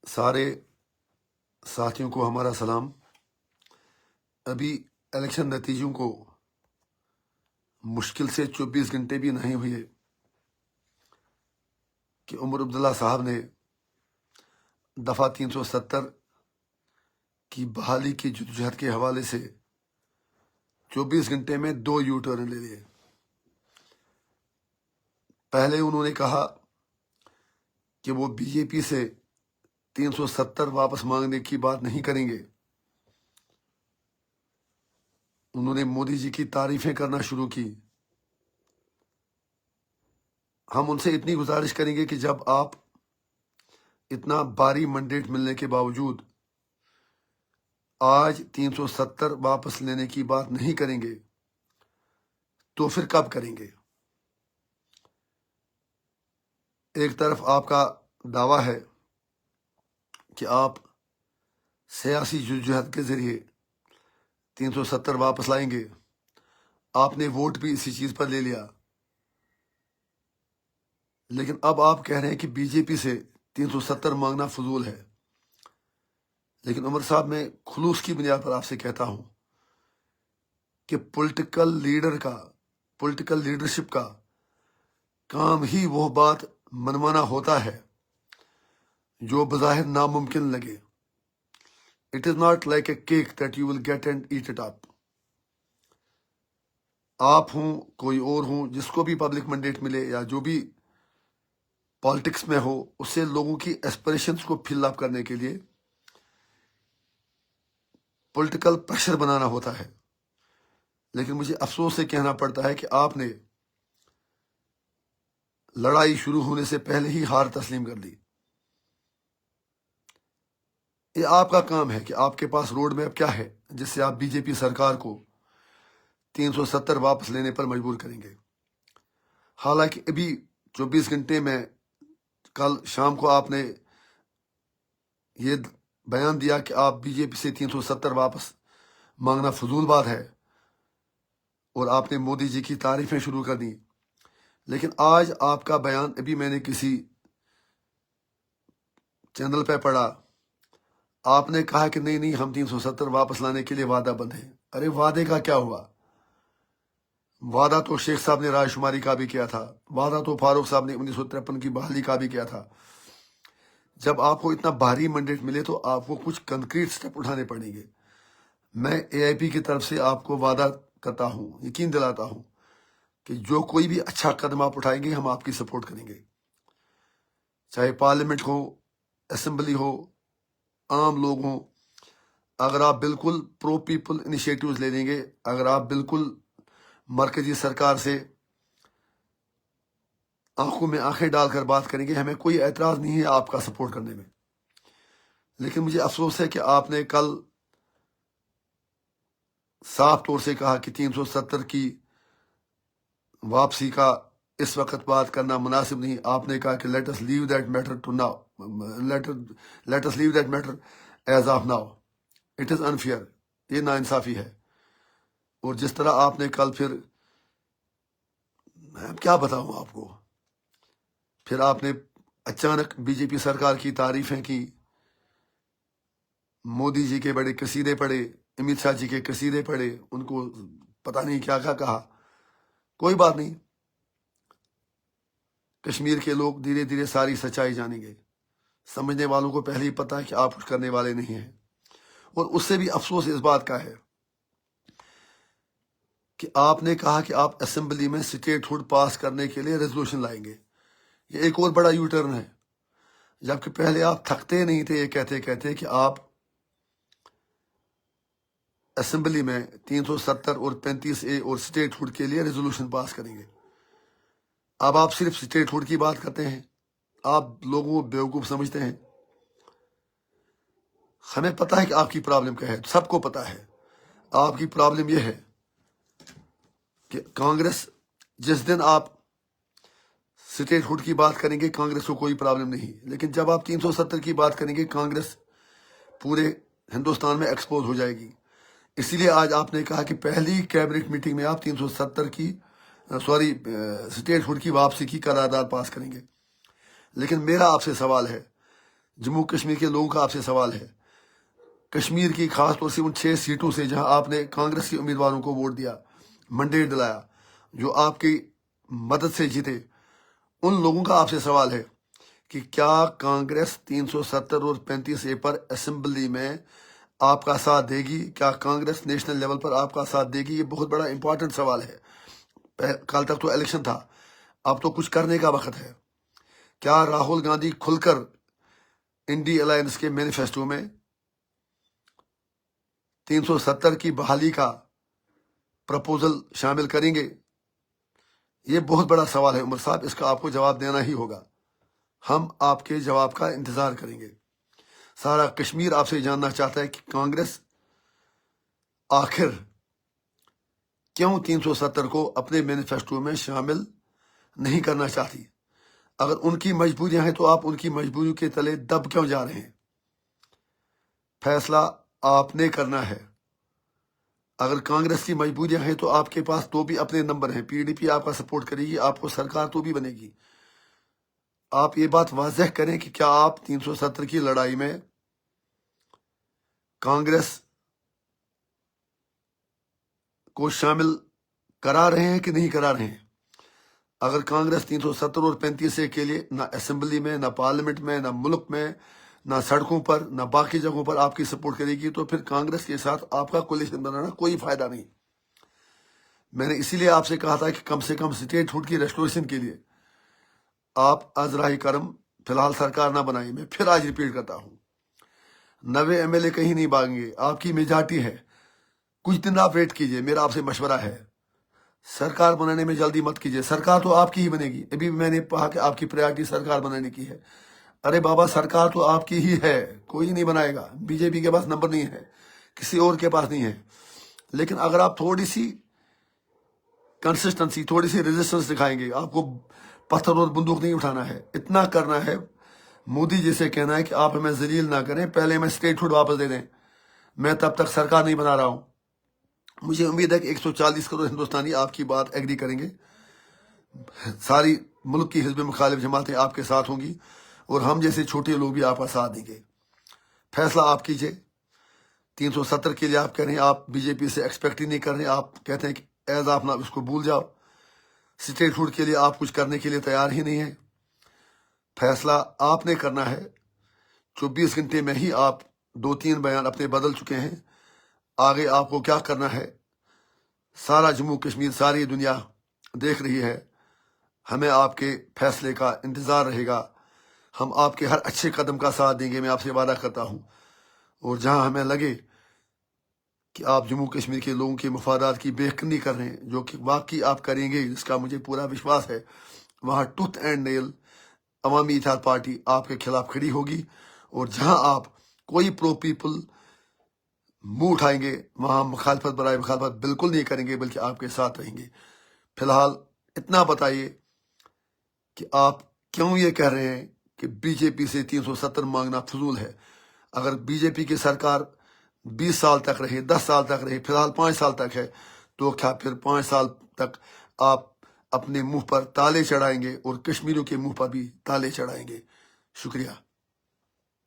सारे साथियों को हमारा सलाम। अभी इलेक्शन नतीजों को मुश्किल से 24 घंटे भी नहीं हुए कि उमर अब्दुल्ला साहब ने दफ़ा 370 की बहाली की जद्दोजहद के हवाले से 24 घंटे में 2 यू टर्न ले लिए। पहले उन्होंने कहा कि वो बीजेपी से 370 वापस मांगने की बात नहीं करेंगे। उन्होंने मोदी जी की तारीफें करना शुरू की। हम उनसे इतनी गुजारिश करेंगे कि जब आप इतना भारी मैंडेट मिलने के बावजूद आज 370 वापस लेने की बात नहीं करेंगे तो फिर कब करेंगे? एक तरफ आपका दावा है कि आप सियासी जद्दोजहद के जरिए 370 वापस लाएंगे। आपने वोट भी इसी चीज पर ले लिया, लेकिन अब आप कह रहे हैं कि बीजेपी से 370 मांगना फजूल है। लेकिन उमर साहब, मैं खुलूस की बुनियाद पर आपसे कहता हूं कि पॉलिटिकल लीडरशिप का काम ही वो बात मनवाना होता है जो बज़ाहिर नामुमकिन लगे। It is not like a cake that you will get and eat it up. आप हों, कोई और हों, जिसको भी पब्लिक मैंडेट मिले या जो भी पॉलिटिक्स में हो, उससे लोगों की एस्पिरेशंस को फिल अप करने के लिए पॉलिटिकल प्रेशर बनाना होता है। लेकिन मुझे अफसोस से कहना पड़ता है कि आपने लड़ाई शुरू होने से पहले ही हार तस्लीम कर ली। ये आपका काम है कि आपके पास रोड मैप क्या है जिससे आप बीजेपी सरकार को 370 वापस लेने पर मजबूर करेंगे। हालांकि अभी 24 घंटे में कल शाम को आपने ये बयान दिया कि आप बीजेपी से 370 वापस मांगना फजूल बात है और आपने मोदी जी की तारीफें शुरू कर दी। लेकिन आज आपका बयान अभी मैंने किसी चैनल पे पढ़ा, आपने कहा कि नहीं हम 370 वापस लाने के लिए वादा बंद है। अरे वादे का क्या हुआ? वादा तो शेख साहब ने रायशुमारी का भी किया था, वादा तो फारूक साहब ने 1953 की बहाली का भी किया था। जब आपको इतना भारी मैंडेट मिले तो आपको कुछ कंक्रीट स्टेप उठाने पड़ेंगे। मैं एआईपी की तरफ से आपको वादा करता हूं, यकीन दिलाता हूं कि जो कोई भी अच्छा कदम आप उठाएंगे हम आपकी सपोर्ट करेंगे, चाहे पार्लियामेंट हो, असेंबली हो, आम लोग हों। अगर आप बिल्कुल प्रो पीपल इनिशिएटिव्स ले लेंगे, अगर आप बिल्कुल मरकजी सरकार से आंखों में आंखें डालकर बात करेंगे, हमें कोई एतराज नहीं है आपका सपोर्ट करने में। लेकिन मुझे अफसोस है कि आपने कल साफ तौर से कहा कि 370 की वापसी का इस वक्त बात करना मुनासिब नहीं। आपने कहा कि let us leave that matter to now, let us leave that matter as of now. It is unfair, ये नाइंसाफी है। और जिस तरह आपने कल फिर, मैं क्या बताऊं आपको, फिर आपने अचानक बीजेपी सरकार की तारीफें की, मोदी जी के बड़े कसीदे पढ़े, अमित शाह जी के कसीदे पढ़े, उनको पता नहीं क्या क्या कहा। कोई बात नहीं, कश्मीर के लोग धीरे धीरे सारी सच्चाई जानेंगे। समझने वालों को पहले ही पता है कि आप कुछ करने वाले नहीं हैं। और उससे भी अफसोस इस बात का है कि आपने कहा कि आप असेंबली में स्टेटहुड पास करने के लिए रेजोल्यूशन लाएंगे। ये एक और बड़ा यू टर्न है, जबकि पहले आप थकते नहीं थे ये कहते कहते कि आप असेंबली में 370 और 35A और स्टेटहुड के लिए रेजोल्यूशन पास करेंगे। अब आप सिर्फ स्टेटहुड की बात करते हैं। आप लोगों को बेवकूफ समझते हैं। हमें पता है कि आपकी प्रॉब्लम क्या है, सबको पता है। आपकी प्रॉब्लम यह है कि कांग्रेस, जिस दिन आप स्टेटहुड की बात करेंगे कांग्रेस को कोई प्रॉब्लम नहीं, लेकिन जब आप 370 की बात करेंगे कांग्रेस पूरे हिंदुस्तान में एक्सपोज हो जाएगी। इसीलिए आज आपने कहा कि पहली कैबिनेट मीटिंग में आप 370 की स्टेटहुड की वापसी की करारदाद पास करेंगे। लेकिन मेरा आपसे सवाल है जम्मू कश्मीर के लोगों का आपसे सवाल है, कश्मीर की खास तौर से उन 6 सीटों से जहां आपने कांग्रेस के उम्मीदवारों को वोट दिया, मंडेट दिलाया, जो आपकी मदद से जीते, उन लोगों का आपसे सवाल है कि क्या कांग्रेस 370 और 35A पर असेंबली में आपका साथ देगी? क्या कांग्रेस नेशनल लेवल पर आपका साथ देगी? ये बहुत बड़ा इंपॉर्टेंट सवाल है। कल तक तो इलेक्शन था, अब तो कुछ करने का वक्त है। क्या राहुल गांधी खुलकर इंडी अलायंस के मैनिफेस्टो में 370 की बहाली का प्रपोजल शामिल करेंगे? ये बहुत बड़ा सवाल है उमर साहब, इसका आपको जवाब देना ही होगा। हम आपके जवाब का इंतजार करेंगे। सारा कश्मीर आपसे जानना चाहता है कि कांग्रेस आखिर क्यों 370 को अपने मैनिफेस्टो में शामिल नहीं करना चाहती। अगर उनकी मजबूरियां हैं तो आप उनकी मजबूरियों के तले दब क्यों जा रहे हैं? फैसला आपने करना है। अगर कांग्रेस की मजबूरियां हैं तो आपके पास तो भी अपने नंबर हैं, पीडीपी आपका सपोर्ट करेगी, आपको सरकार तो भी बनेगी। आप ये बात वाज़ेह करें कि क्या आप 370 की लड़ाई में कांग्रेस को शामिल करा रहे हैं कि नहीं करा रहे हैं। अगर कांग्रेस 370 और 35A के लिए ना असेंबली में, ना पार्लियामेंट में, ना मुल्क में, ना सड़कों पर, ना बाकी जगहों पर आपकी सपोर्ट करेगी, तो फिर कांग्रेस के साथ आपका कोलिशन बनाना कोई फायदा नहीं। मैंने इसीलिए आपसे कहा था कि कम से कम स्टेटहुड की रेस्टोरेशन के लिए आप अजराही करम फिलहाल सरकार ना बनाई। मैं फिर आज रिपीट करता हूं, 90 MLA कहीं नहीं भागेंगे, आपकी मेजॉरिटी है। कुछ दिन आप वेट कीजिए, मेरा आपसे मशवरा है। सरकार बनाने में जल्दी मत कीजिए, सरकार तो आपकी ही बनेगी। अभी भी मैंने कहा कि आपकी प्रायोरिटी सरकार बनाने की है। अरे बाबा, सरकार तो आपकी ही है, कोई नहीं बनाएगा। बीजेपी के पास नंबर नहीं है, किसी और के पास नहीं है। लेकिन अगर आप थोड़ी सी कंसिस्टेंसी, थोड़ी सी रेजिस्टेंस दिखाएंगे, आपको पत्थर और बंदूक नहीं उठाना है, इतना करना है। मोदी जी से कहना है कि आप हमें जलील ना करें, पहले हमें स्टेटहुड वापस दे दें। मैं तब तक सरकार नहीं बना रहा हूं। मुझे उम्मीद है कि 140 करोड़ हिंदुस्तानी आपकी बात एग्री करेंगे। सारी मुल्क की हिज़्ब मुखालिफ जमातें आपके साथ होंगी और हम जैसे छोटे लोग भी आपका साथ देंगे। फैसला आप कीजिए। 370 के लिए आप कह रहे हैं, आप बीजेपी से एक्सपेक्ट ही नहीं कर रहे। आप कहते हैं कि एज आप ना उसको भूल जाओ। स्टेटहुड के लिए आप कुछ करने के लिए तैयार ही नहीं है। फैसला आपने करना है। 24 घंटे में ही आप 2-3 बयान अपने बदल चुके हैं। आगे आपको क्या करना है, सारा जम्मू कश्मीर, सारी दुनिया देख रही है। हमें आपके फैसले का इंतज़ार रहेगा। हम आपके हर अच्छे कदम का साथ देंगे, मैं आपसे वादा करता हूं। और जहां हमें लगे कि आप जम्मू कश्मीर के लोगों के मफादात की बेखनी कर रहे हैं, जो कि वाकई आप करेंगे, जिसका मुझे पूरा विश्वास है, वहां tooth and nail Awami Ittehad Party आपके खिलाफ खड़ी होगी। और जहां आप कोई प्रो पीपल मुंह उठाएंगे, वहां मुखालफत बराए मुखालफत बिल्कुल नहीं करेंगे, बल्कि आपके साथ रहेंगे। फिलहाल इतना बताइए कि आप क्यों ये कह रहे हैं कि बीजेपी से 370 मांगना फजूल है। अगर बीजेपी की सरकार 20 साल तक रहे, 10 साल तक रहे, फिलहाल 5 साल तक है, तो क्या फिर 5 साल तक आप अपने मुंह पर ताले चढ़ाएंगे और कश्मीरियों के मुंह पर भी ताले चढ़ाएंगे? शुक्रिया।